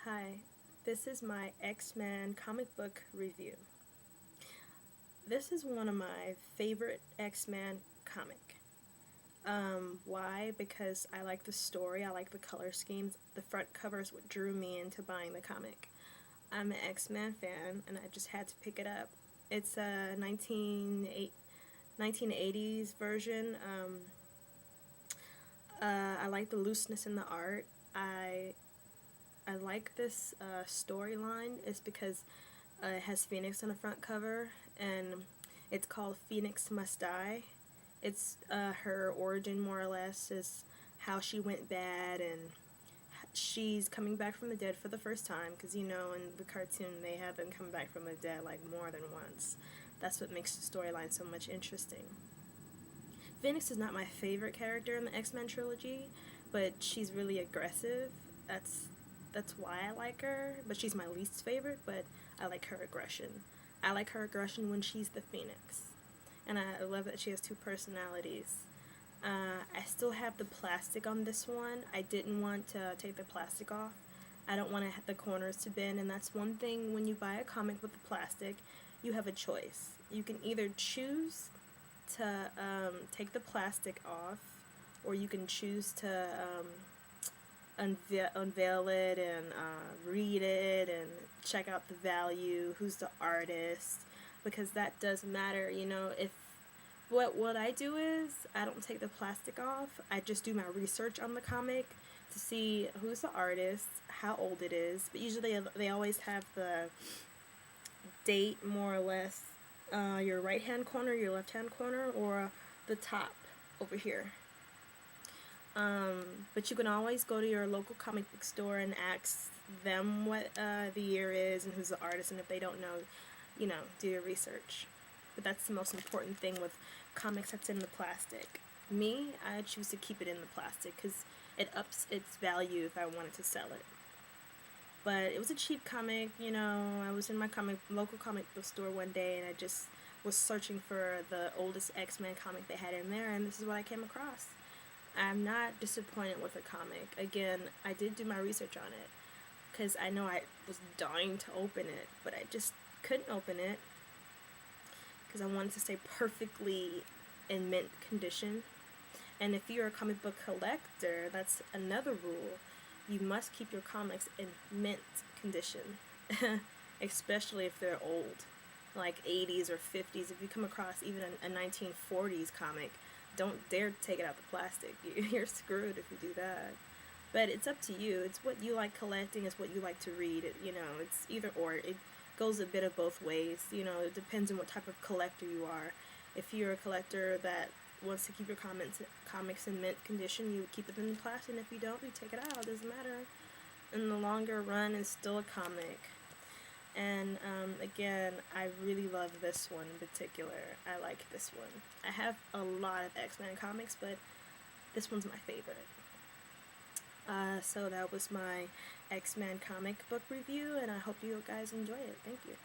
Hi, this is my X-Men comic book review. This is one of my favorite X-Men comic. Why? Because I like the story, I like the color schemes. The front cover is what drew me into buying the comic. I'm an X-Men fan and I just had to pick it up. It's a 1980s version. I like the looseness in the art. I like this storyline is because it has Phoenix on the front cover, and it's called Phoenix Must Die. It's her origin, more or less, is how she went bad, and she's coming back from the dead for the first time, because in the cartoon they have them come back from the dead like more than once. That's what makes the storyline so much interesting. Phoenix is not my favorite character in the X-Men trilogy, but she's really aggressive. That's why I like her, but she's my least favorite, but I like her aggression. I like her aggression when she's the Phoenix. And I love that she has two personalities. I still have the plastic on this one. I didn't want to take the plastic off. I don't want the corners to bend, and that's one thing when you buy a comic with the plastic, you have a choice. You can either choose to take the plastic off, or you can choose to unveil it and read it and check out the value, who's the artist, because that does matter. If what I do is I don't take the plastic off. I just do my research on the comic to see who's the artist, how old it is, but usually they always have the date, more or less, your right hand corner, your left hand corner, or the top over here. But you can always go to your local comic book store and ask them what the year is and who's the artist, and if they don't know, do your research. But that's the most important thing with comics that's in the plastic. Me, I choose to keep it in the plastic because it ups its value if I wanted to sell it. But it was a cheap comic, I was in my local comic book store one day and I just was searching for the oldest X-Men comic they had in there, and this is what I came across. I'm not disappointed with the comic. Again, I did do my research on it because I know I was dying to open it, but I just couldn't open it because I wanted to stay perfectly in mint condition. And if you're a comic book collector, that's another rule. You must keep your comics in mint condition, especially if they're old, like 80s or 50s. If you come across even a 1940s comic, don't dare take it out the plastic. You're screwed if you do that. But it's up to you. It's what you like collecting. It's what you like to read. It's either or. It goes a bit of both ways. It depends on what type of collector you are. If you're a collector that wants to keep your comics in mint condition, you keep it in the plastic. And if you don't, you take it out. It doesn't matter. In the longer run, it's still a comic. And again, I really love this one in particular. I like this one. I have a lot of X-Men comics, but this one's my favorite. So that was my X-Men comic book review, and I hope you guys enjoy it. Thank you.